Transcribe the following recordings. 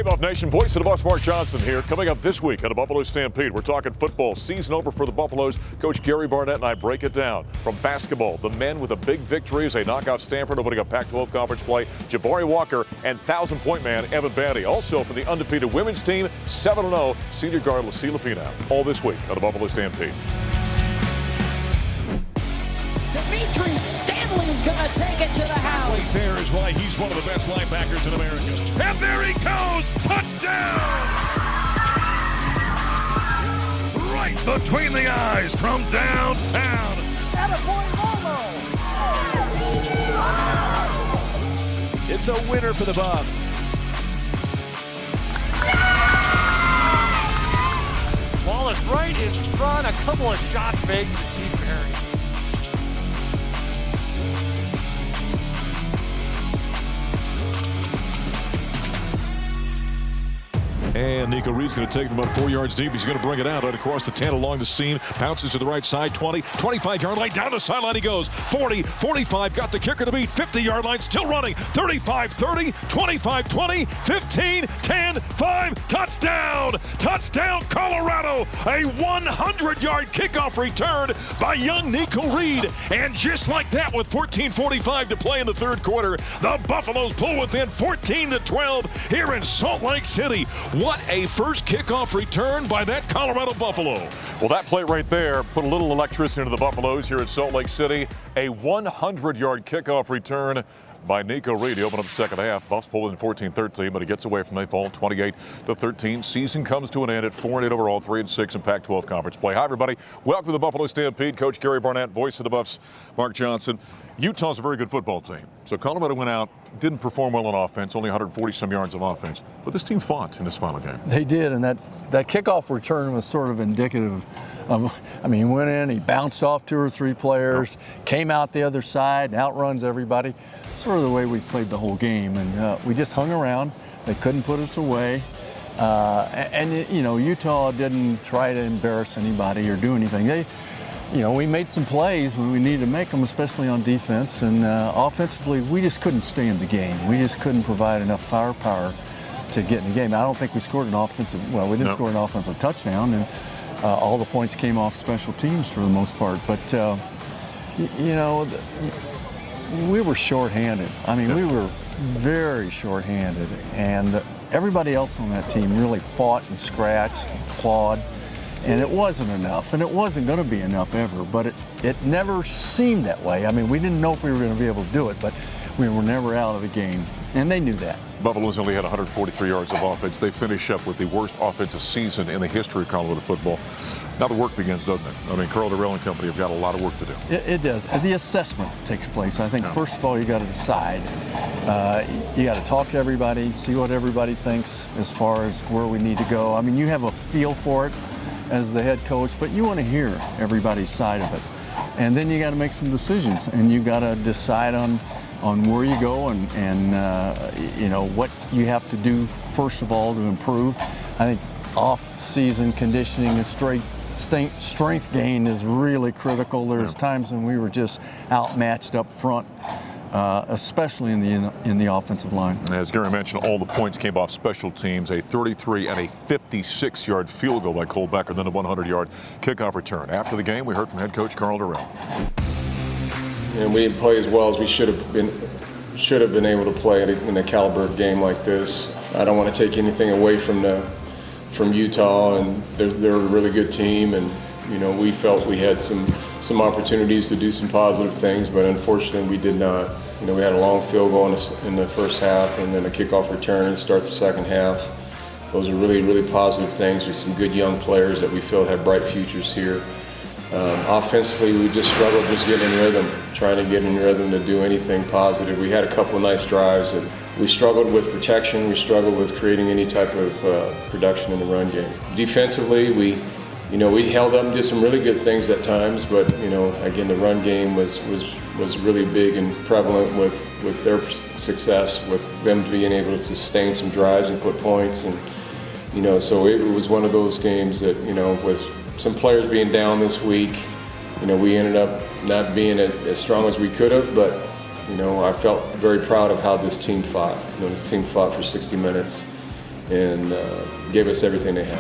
Hey, Buff Nation, voice of the Buffs, Mark Johnson here. Coming up this week on the Buffalo Stampede, we're talking football. Season over for the Buffaloes. Coach Gary Barnett and I break it down. From basketball, the men with a big victory as they knock out Stanford, opening up Pac-12 conference play. Jabari Walker and 1,000-point man Evan Batty. Also for the undefeated women's team, 7-0, senior guard Lucilla Feliciano. All this week on the Buffalo Stampede. Dimitri Stanley's going to take it to the house. There is why he's one of the best linebackers in America. And there he goes! Touchdown! Right between the eyes from downtown. Attaboy Lolo. It's a winner for the Buffs. Ball is right in front. A couple of shot fakes to Steve Perry. And Nico Reed's going to take him about 4 yards deep. He's going to bring it out right across the 10 along the seam. Bounces to the right side, 20, 25-yard line. Down the sideline he goes. 40, 45, got the kicker to beat. 50-yard line, still running. 35, 30, 25, 20, 15, 10, 5. Touchdown! Touchdown, Colorado! A 100-yard kickoff return by young Nico Reed. And just like that, with 14:45 to play in the third quarter, the Buffaloes pull within 14-12 here in Salt Lake City. What a first kickoff return by that Colorado Buffalo. Well, that play right there put a little electricity into the Buffaloes here at Salt Lake City. A 100-yard kickoff return by Nico Reed. He opened up the second half. Buffs pull within 14-13, but he gets away from they fall 28-13. Season comes to an end at 4-8 overall, 3-6 in Pac-12 conference play. Hi, everybody. Welcome to the Buffalo Stampede. Coach Gary Barnett, voice of the Buffs, Mark Johnson. Utah's a very good football team. So Colorado went out, didn't perform well on offense, only 140-some yards of offense. But this team fought in this final game. They did, and that kickoff return was sort of indicative of, I mean, he went in, he bounced off 2 or 3 players, came out the other side, and outruns everybody. Sort of the way we played the whole game, and we just hung around. They couldn't put us away. And you know, Utah didn't try to embarrass anybody or do anything. We made some plays when we needed to make them, especially on defense. And offensively, we just couldn't stay in the game. We just couldn't provide enough firepower to get in the game. I don't think we scored an offensive, well, we didn't score an offensive touchdown, and all the points came off special teams for the most part. But, we were shorthanded. I mean, we were very shorthanded. And everybody else on that team really fought and scratched and clawed. And it wasn't enough, and it wasn't going to be enough ever, but it never seemed that way. I mean, we didn't know if we were going to be able to do it, but we were never out of the game, and they knew that. Buffalo's only had 143 yards of offense. They finish up with the worst offensive season in the history of Colorado football. Now the work begins, doesn't it? I mean, Carl Durrell and company have got a lot of work to do. It does. The assessment takes place. I think, first of all, you got to decide. You got to talk to everybody, see what everybody thinks as far as where we need to go. I mean, you have a feel for it as the head coach, but you want to hear everybody's side of it. And then you got to make some decisions, and you got to decide on where you go and what you have to do, first of all, to improve. I think off-season conditioning and strength gain is really critical. There's times when we were just outmatched up front, especially in the offensive line. As Gary mentioned, all the points came off special teams, a 33 and a 56-yard field goal by Cole Becker, then a 100-yard kickoff return. After the game, we heard from head coach Carl Durrell. And we didn't play as well as we should have been able to play in a caliber game like this. I don't want to take anything away from Utah, and they're a really good team, and we felt we had some opportunities to do some positive things, but unfortunately we did not. We had a long field goal in the first half, and then a kickoff return and start the second half. Those are really, really positive things with some good young players that we feel have bright futures here. Offensively, we just struggled getting in rhythm, trying to get in rhythm to do anything positive. We had a couple of nice drives. We struggled with protection. We struggled with creating any type of production in the run game. Defensively, we held up and did some really good things at times, but again, the run game was really big and prevalent with their success, with them being able to sustain some drives and put points, and so it was one of those games that with some players being down this week, we ended up not being as strong as we could have, but I felt very proud of how this team fought. This team fought for 60 minutes, and gave us everything they had.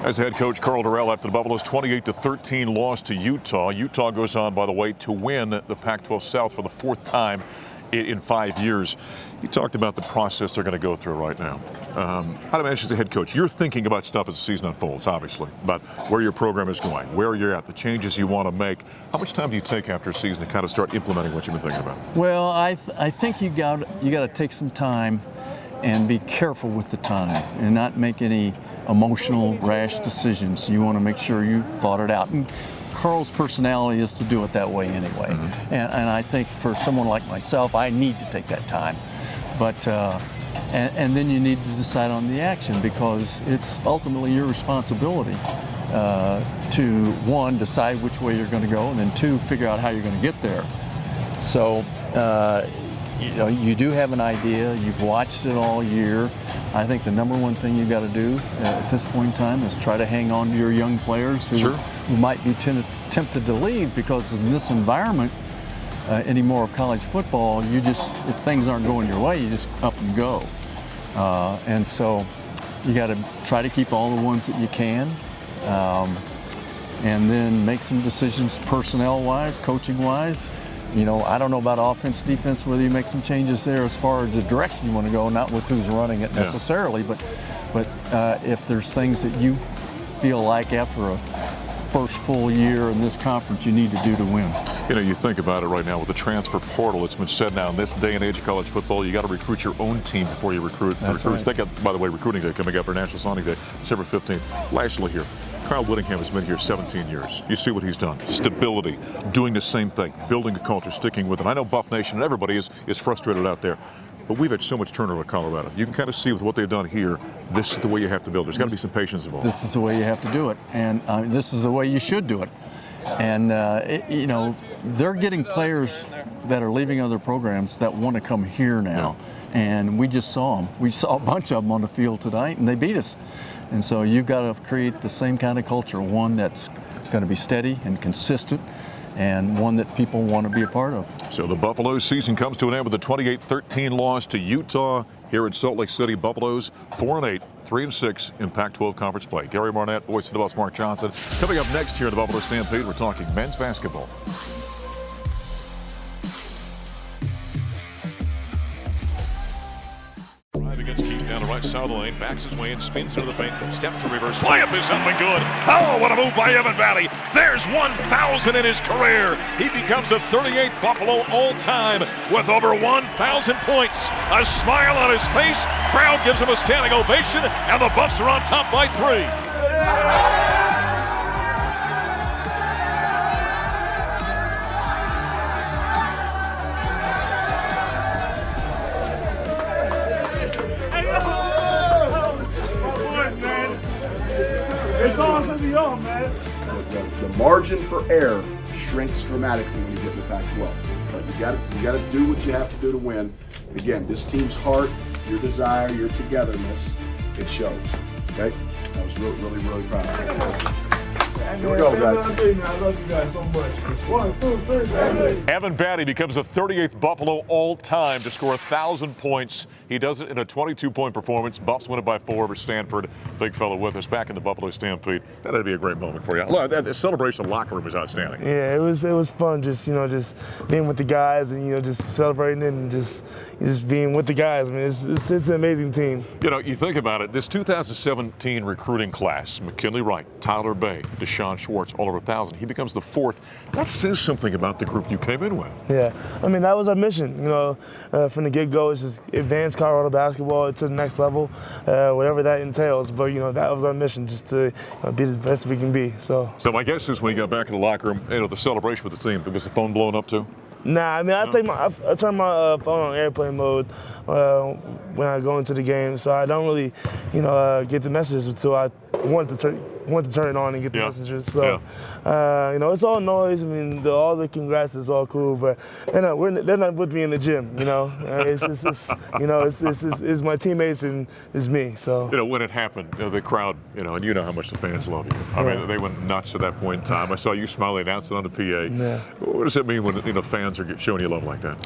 As head coach Carl Durrell after the Buffalo's 28-13 loss to Utah. Utah goes on, by the way, to win the Pac-12 South for the 4th time in 5 years. You talked about the process they're going to go through right now. I'd imagine as a head coach, you're thinking about stuff as the season unfolds, obviously, about where your program is going, where you're at, the changes you want to make. How much time do you take after a season to kind of start implementing what you've been thinking about? Well, I think you got to take some time and be careful with the time and not make any emotional, rash decisions. You want to make sure you've thought it out. And Carl's personality is to do it that way anyway. Mm-hmm. And I think for someone like myself, I need to take that time. But and then you need to decide on the action, because it's ultimately your responsibility to, one, decide which way you're going to go, and then two, figure out how you're going to get there. So you know, you do have an idea. You've watched it all year. I think the number one thing you've got to do at this point in time is try to hang on to your young players who might be tempted to leave, because in this environment anymore of college football, you just, if things aren't going your way, you just up and go. And so you got to try to keep all the ones that you can, and then make some decisions personnel-wise, coaching-wise. You know, I don't know about offense, defense, whether you make some changes there as far as the direction you want to go, not with who's running it necessarily, but if there's things that you feel like after a first full year in this conference you need to do to win. You know, you think about it right now with the transfer portal. It's been said now in this day and age of college football, you got to recruit your own team before you recruit the recruits. Right. They got, by the way, recruiting day coming up for National Signing Day, December 15th. Lastly here, Kyle Whittingham has been here 17 years. You see what he's done. Stability, doing the same thing, building a culture, sticking with it. I know Buff Nation and everybody is frustrated out there, but we've had so much turnover in Colorado. You can kind of see with what they've done here, this is the way you have to build. There's got to be some patience involved. This is the way you have to do it, and this is the way you should do it. And you know, they're getting players that are leaving other programs that want to come here now. Yeah. And we just saw them. We saw a bunch of them on the field tonight, and they beat us. And so you've got to create the same kind of culture, one that's going to be steady and consistent, and one that people want to be a part of. So the Buffaloes season comes to an end with a 28-13 loss to Utah here in Salt Lake City. Buffaloes 4-8, 3-6 in Pac-12 conference play. Gary Barnett, voice of the Buffs, Mark Johnson. Coming up next here in the Buffalo Stampede, we're talking men's basketball. Against Keith down the right side of the lane, backs his way and spins into the paint, steps to reverse. Layup is up and good. Oh, what a move by Evan Batty. There's 1,000 in his career. He becomes the 38th Buffalo all-time with over 1,000 points. A smile on his face. Crowd gives him a standing ovation, and the Buffs are on top by 3. It's all because of y'all, man. The margin for error shrinks dramatically when you get in the Pac-12. But you got to do what you have to do to win. Again, this team's heart, your desire, your togetherness, it shows. Okay? I was really proud of you. Here we go, guys. I love you guys so much. 1, 2, 3. Evan Batty becomes the 38th Buffalo all-time to score 1,000 points. He does it in a 22-point performance. Buffs win it by 4 over Stanford. Big fellow with us back in the Buffalo Stampede. That'd be a great moment for you. Look, the celebration locker room was outstanding. Yeah, it was fun. Just just being with the guys and just celebrating and just being with the guys. I mean, it's an amazing team. You know, you think about it. This 2017 recruiting class: McKinley Wright, Tyler Bay, Deshaun Schwartz, all over 1,000. He becomes the 4th. That says something about the group you came in with. Yeah, I mean, that was our mission. From the get-go, it's just advance Colorado basketball to the next level, whatever that entails. But that was our mission, just to be the best we can be. So my guess is when you got back in the locker room, the celebration with the team, was the phone blowing up too? Nah, I mean, I turn my phone on airplane mode when I go into the game, so I don't really, get the messages until I want to turn it on and get the messages. So, it's all noise. I mean, all the congrats is all cool, but they're not with me in the gym. It's my teammates and it's me. So when it happened, the crowd, and you know how much the fans love you. I mean, they went nuts at that point in time. I saw you smiling, announcing on the PA. Yeah. What does it mean when fans are showing you love like that?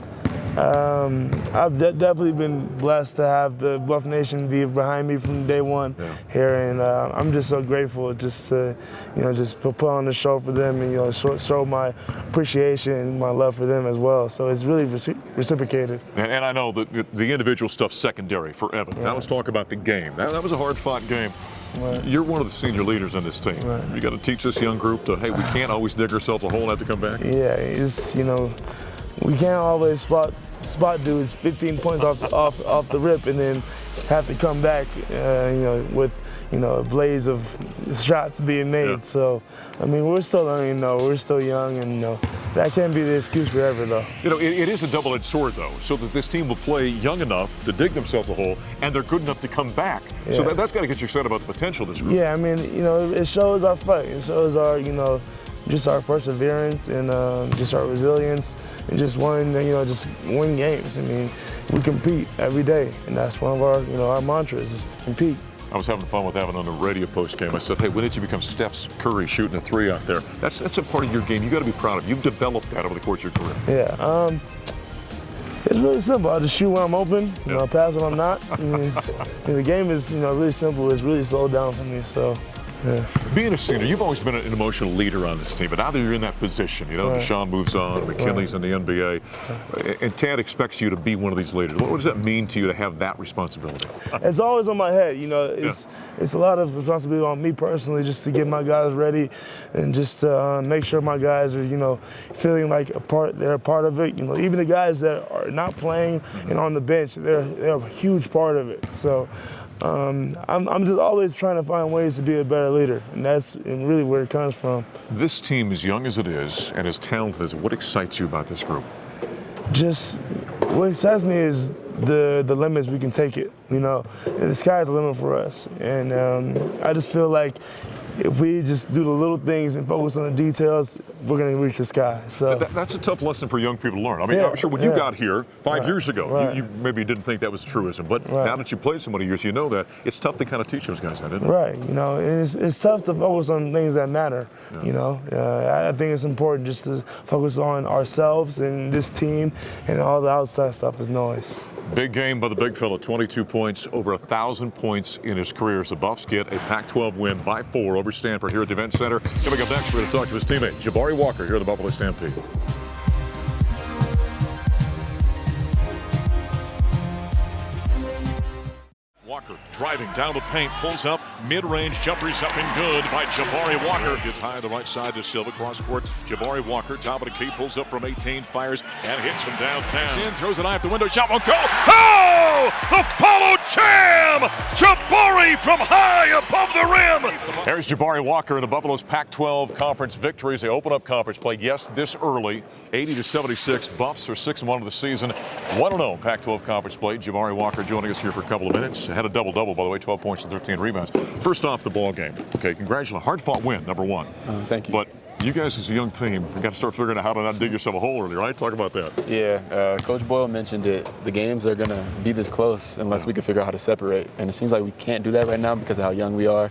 I've definitely been blessed to have the Buff Nation be behind me from day one here, and I'm just so grateful just to, just put on the show for them and, show my appreciation and my love for them as well. So it's really reciprocated. And I know that the individual stuff's secondary for Evan. Now let's talk about the game. That was a hard-fought game. Right. You're one of the senior leaders in this team. Right. You got to teach this young group to, hey, we can't always dig ourselves a hole and have to come back. Yeah, it's, we can't always spot dudes 15 points off the rip and then have to come back, with a blaze of shots being made. Yeah. So, I mean, we're still learning, we're still young, and that can't be the excuse forever, though. It is a double-edged sword, though, so that this team will play young enough to dig themselves a hole, and they're good enough to come back. Yeah. So that's got to get you excited about the potential of this group. Yeah, I mean, it shows our fight. It shows our, just our perseverance and just our resilience and just wanting to, just win games. I mean, we compete every day, and that's one of our, our mantras is to compete. I was having fun with Evan on the radio post game. I said, hey, when did you become Steph Curry shooting a three out there? That's a part of your game you got to be proud of. You've developed that over the course of your career. Yeah. It's really simple. I just shoot when I'm open, I pass when I'm not. I mean, the game is, really simple. It's really slowed down for me, so. Yeah. Being a senior, you've always been an emotional leader on this team, but now that you're in that position, Right. Deshaun moves on, McKinley's in the NBA, and Tad expects you to be one of these leaders. What does that mean to you to have that responsibility? It's always on my head, it's a lot of responsibility on me personally just to get my guys ready and just to make sure my guys are, feeling like they're a part of it. Even the guys that are not playing and on the bench, they're a huge part of it. So. I'm just always trying to find ways to be a better leader, and that's really where it comes from. This team, as young as it is and as talented as, what excites you about this group? Just what excites me is the limits we can take it, and the sky's the limit for us. And I just feel like if we just do the little things and focus on the details, we're going to reach the sky. So that's a tough lesson for young people to learn. I mean, I'm sure when you got here 5 years ago, you maybe didn't think that was a truism, but now that you played so many years, you know that it's tough to kind of teach those guys that, isn't it? Right. And it's tough to focus on things that matter. I think it's important just to focus on ourselves and this team, and all the outside stuff is noise. Big game by the big fella, 22 points, over 1,000 points in his career as the Buffs get a Pac-12 win by 4 over Stanford here at the Event Center. Coming up next, we're going to talk to his teammate, Jabari Walker, here at the Buffalo Stampede. Walker driving down the paint, pulls up, mid-range jumper's up and good by Jabari Walker. Gets high on the right side to Silva, cross court. Jabari Walker, top of the key, pulls up from 18, fires, and hits from downtown. In, throws it high up the window, shot won't go. Oh! The follow jam! Jabari from high above the rim! There's Jabari Walker in the Buffalo's Pac-12 conference victories. They open up conference play, yes, this early, 80-76. Buffs are 6-1 of the season, 1-0 Pac-12 conference play. Jabari Walker joining us here for a couple of minutes. Had a double-double, by the way, 12 points and 13 rebounds. First off, the ball game. Okay, congratulations. Hard-fought win, number one. Thank you. But you guys as a young team have got to start figuring out how to not dig yourself a hole early, right? Talk about that. Yeah, Coach Boyle mentioned it. The games are going to be this close unless we can figure out how to separate. And it seems like we can't do that right now because of how young we are.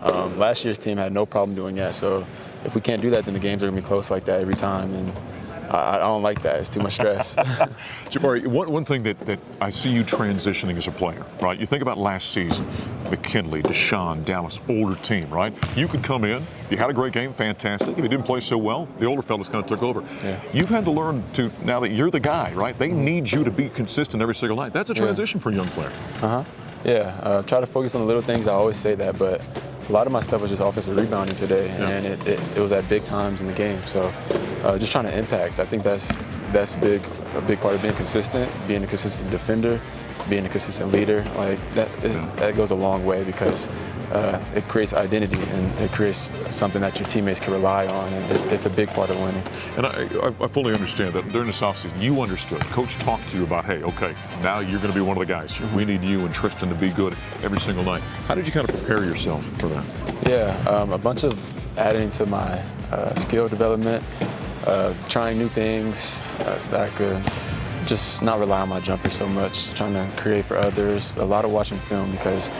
Last year's team had no problem doing that. So if we can't do that, then the games are going to be close like that every time. And I don't like that. It's too much stress. Jabari, one thing that I see you transitioning as a player, right? You think about last season, McKinley, Deshaun, Dallas, older team, right? You could come in, if you had a great game, fantastic. If you didn't play so well, the older fellas kind of took over. Yeah. You've had to learn to, now that you're the guy, right? They need you to be consistent every single night. That's a transition for a young player. Yeah, try to focus on the little things. I always say that, but a lot of my stuff was just offensive rebounding today, and it was at big times in the game. So just trying to impact. I think that's a big part of being consistent, being a consistent defender, being a consistent leader. Like that goes a long way because it creates identity and it creates something that your teammates can rely on, and it's a big part of winning. And I fully understand that during this offseason, you understood. Coach talked to you about, hey, okay, now you're going to be one of the guys. We need you and Tristan to be good every single night. How did you kind of prepare yourself for that? Yeah, a bunch of adding to my skill development, trying new things so that I could just not rely on my jumper so much, trying to create for others, a lot of watching film because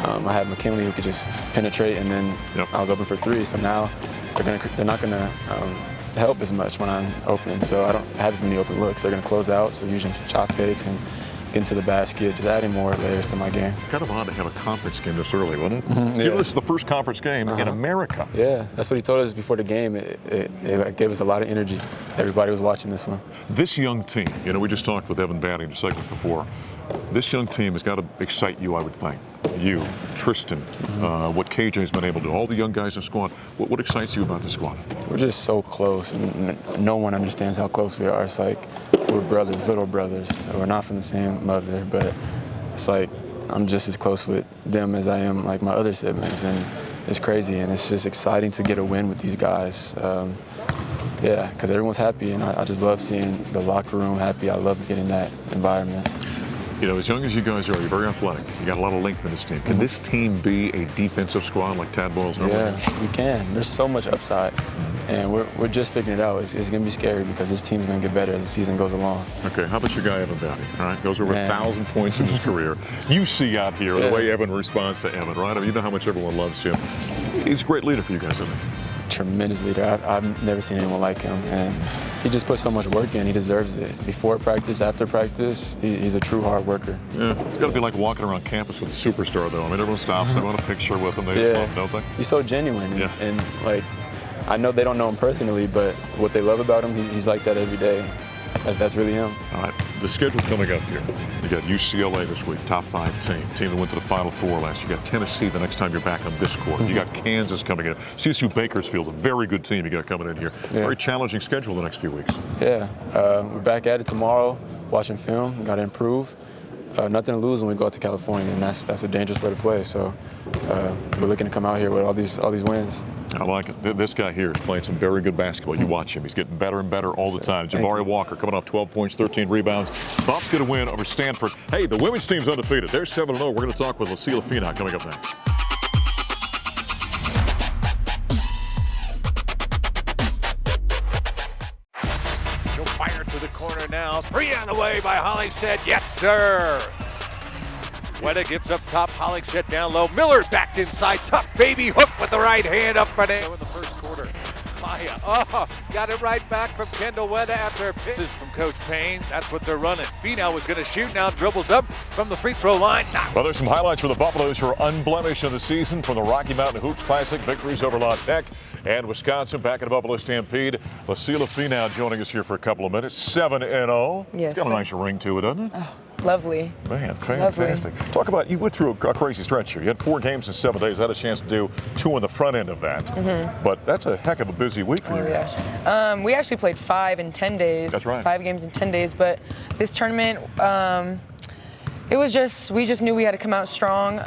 I had McKinley who could just penetrate, and then I was open for three. So now they're not gonna help as much when I'm open, so I don't have as many open looks. They're going to close out, so using shot fakes and getting to the basket, just adding more layers to my game. Kind of odd to have a conference game this early, wasn't it? Yeah. This is the first conference game in America. Yeah, that's what he told us before the game. It gave us a lot of energy. Everybody was watching this one. This young team, you know, we just talked with Evan Batty in a segment before. This young team has got to excite you, I would think. You, Tristan, what KJ's been able to do, all the young guys in the squad. What excites you about the squad? We're just so close, and no one understands how close we are. It's like we're brothers, little brothers. We're not from the same mother, but it's like I'm just as close with them as I am like my other siblings, and it's crazy, and it's just exciting to get a win with these guys. Yeah, because everyone's happy, and I just love seeing the locker room happy. I love getting that environment. You know, as young as you guys are, you're very athletic. You got a lot of length in this team. Can this team be a defensive squad like Tad Boyle's number? Yeah, we can. There's so much upside, and we're just figuring it out. It's going to be scary because this team's going to get better as the season goes along. Okay, how about your guy Evan Batty? All right, goes over 1,000 points in his career. You see out here the way Evan responds to Evan, right? I mean, you know how much everyone loves him. He's a great leader for you guys, isn't he? Tremendous leader. I've never seen anyone like him, and he just puts so much work in. He deserves it. Before practice, after practice, he's a true hard worker. Yeah, it's got to be like walking around campus with a superstar, though. I mean, everyone stops, they want a picture with him, they love, don't they? He's so genuine, and like, I know they don't know him personally, but what they love about him, he's like that every day. That's really him. All right, the schedule coming up here. You got UCLA this week, top 5 team that went to the Final Four last year. You got Tennessee the next time you're back on this court. You got Kansas coming in. CSU Bakersfield's a very good team you got coming in here. Very challenging schedule the next few weeks. Yeah, we're back at it tomorrow, watching film. Got to improve. Nothing to lose when we go out to California, and that's a dangerous way to play. So we're looking to come out here with all these wins. I like it. This guy here is playing some very good basketball. You watch him. He's getting better and better all the time. Jabari Walker coming off 12 points, 13 rebounds. Buffs get a win over Stanford. Hey, the women's team's undefeated. They're 7-0. We're going to talk with Lucilla Feliciano coming up next. She'll fire to the corner now. 3 on the way by Hollingshead. Yes, sir. Weta gives up top. Hollingshead down low. Miller backed inside. Tough baby hook with the right hand up for in the first quarter. Maya, got it right back from Kendall Weta after a pitch from Coach Payne. That's what they're running. Finau was going to shoot. Now dribbles up from the free throw line. Well, there's some highlights for the Buffaloes who are unblemished in the season from the Rocky Mountain Hoops Classic. Victories over La Tech and Wisconsin back in the Buffalo Stampede. Lucilla Feliciano joining us here for a couple of minutes. 7-0. Yes. It's got a nice ring to it, doesn't it? Oh, lovely. Man, fantastic. Lovely. Talk about, you went through a crazy stretch here. You had 4 games in 7 days. I had a chance to do 2 on the front end of that. But that's a heck of a busy week for you guys. We actually played 5 in 10 days. That's right. 5 games in 10 days. But this tournament, it was just, we just knew we had to come out strong.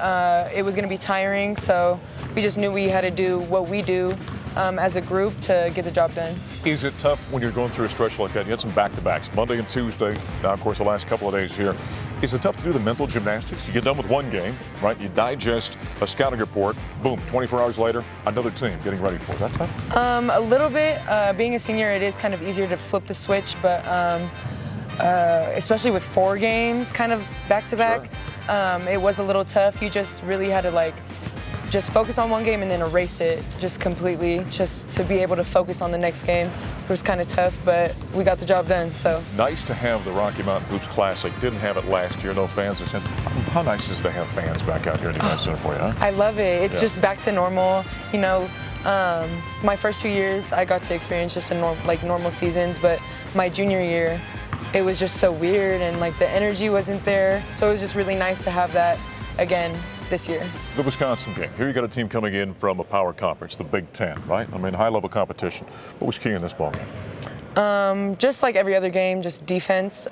It was going to be tiring, so we just knew we had to do what we do as a group to get the job done. Is it tough when you're going through a stretch like that? You had some back-to-backs, Monday and Tuesday. Now, of course, the last couple of days here. Is it tough to do the mental gymnastics? You get done with one game, right? You digest a scouting report. Boom, 24 hours later, another team getting ready for it. Is that tough? A little bit. Being a senior, it is kind of easier to flip the switch, but especially with 4 games kind of back-to-back, it was a little tough. You just really had to just focus on one game and then erase it just completely, just to be able to focus on the next game. It was kind of tough, but we got the job done, so. Nice to have the Rocky Mountain Hoops Classic. Didn't have it last year, no fans. How nice is it to have fans back out here in the United Center for you, huh? I love it. It's just back to normal. You know, my first 2 years, I got to experience just normal seasons, but my junior year, it was just so weird and the energy wasn't there. So it was just really nice to have that again this year. The Wisconsin game. Here you got a team coming in from a power conference, the Big Ten, right? I mean, high-level competition. What was key in this ball game? Just like every other game, just defense.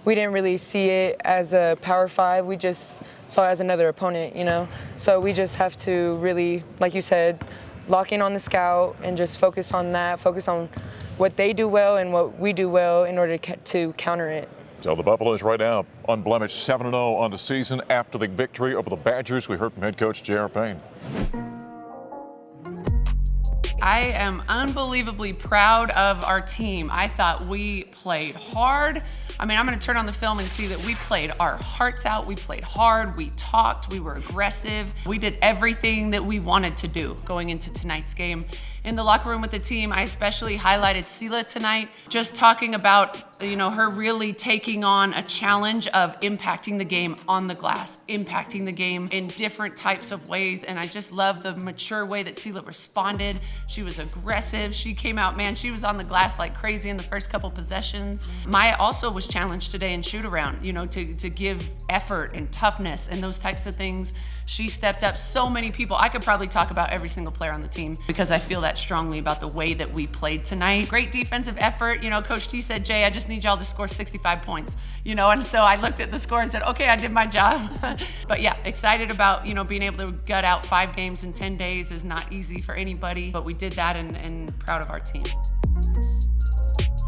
We didn't really see it as a Power 5. We just saw it as another opponent, you know? So we just have to really, like you said, lock in on the scout and just focus on that, focus on what they do well and what we do well in order to counter it. So the Buffaloes right now unblemished 7-0 on the season after the victory over the Badgers. We heard from head coach J.R. Payne. I am unbelievably proud of our team. I thought we played hard. I mean, I'm going to turn on the film and see that we played our hearts out. We played hard. We talked. We were aggressive. We did everything that we wanted to do going into tonight's game. In the locker room with the team, I especially highlighted Lucilla tonight, just talking about, you know, her really taking on a challenge of impacting the game on the glass, impacting the game in different types of ways. And I just love the mature way that Lucilla responded. She was aggressive. She came out, man, she was on the glass like crazy in the first couple possessions. Maya also was challenged today in shoot around, you know, to give effort and toughness and those types of things. She stepped up. So many people, I could probably talk about every single player on the team because I feel that strongly about the way that we played tonight. Great defensive effort. You know, Coach T said, Jay, I just need y'all to score 65 points, you know, and so I looked at the score and said, okay, I did my job. But yeah, excited about, you know, being able to gut out 5 games in 10 days is not easy for anybody, but we did that and proud of our team.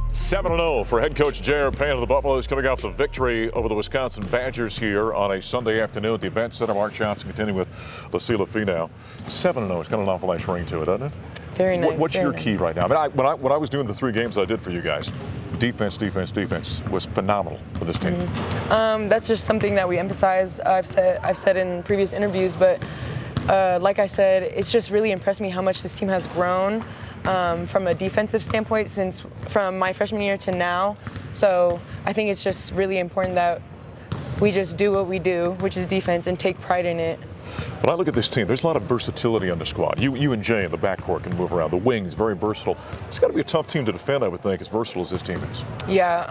7-0 for head coach J.R. Payne of the Buffaloes, coming off the victory over the Wisconsin Badgers here on a Sunday afternoon at the Event Center. Mark Johnson continuing with Lucilla Feliciano. 7-0 has got an awful nice ring to it, doesn't it? Very nice. What's very your nice. key right now? I mean, when I was doing the 3 games I did for you guys, defense was phenomenal for this team. That's just something that we emphasize. I've said in previous interviews, but like I said, it's just really impressed me how much this team has grown. From a defensive standpoint from my freshman year to now. So I think it's just really important that we just do what we do, which is defense, and take pride in it. When I look at this team, there's a lot of versatility on the squad. You and Jay in the backcourt can move around. The wings, very versatile. It's got to be a tough team to defend, I would think, as versatile as this team is. Yeah,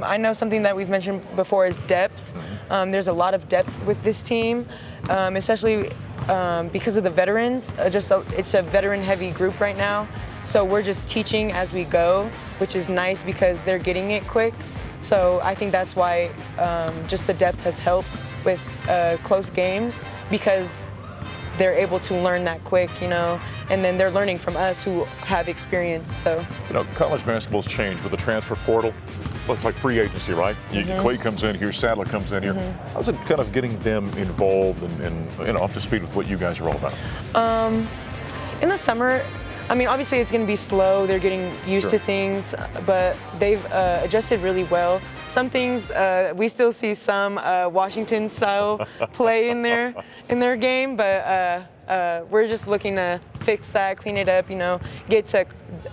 I know something that we've mentioned before is depth. There's a lot of depth with this team, especially because of the veterans. It's a veteran-heavy group right now. So we're just teaching as we go, which is nice because they're getting it quick. So I think that's why just the depth has helped with close games because they're able to learn that quick, you know, and then they're learning from us who have experience. So, you know, college basketball's changed with the transfer portal. Well, it's like free agency, right? Clay comes in here, Sadler comes in here. How's it kind of getting them involved and you know, up to speed with what you guys are all about? In the summer, I mean, obviously it's going to be slow. They're getting used to things, but they've adjusted really well. Some things we still see some Washington style play in their game, but we're just looking to fix that, clean it up, you know, get to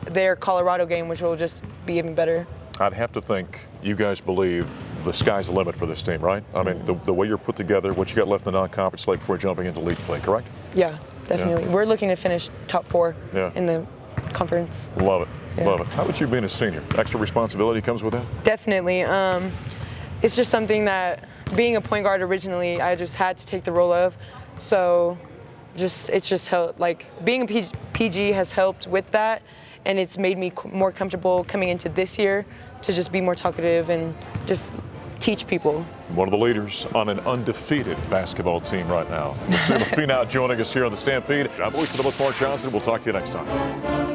their Colorado game, which will just be even better. I'd have to think you guys believe the sky's the limit for this team, right? I mean, the way you're put together, what you got left in the non-conference slate before jumping into league play, correct? Yeah, definitely. Yeah. We're looking to finish top 4 in the conference. Love it, love it. How about you being a senior? Extra responsibility comes with that? Definitely. It's just something that, being a point guard originally, I just had to take the role of. So it's just helped, like being a PG has helped with that, and it's made me more comfortable coming into this year to just be more talkative and just teach people. One of the leaders on an undefeated basketball team right now. Lucilla Feliciano joining us here on the Stampede. I'm Mark Johnson. We'll talk to you next time.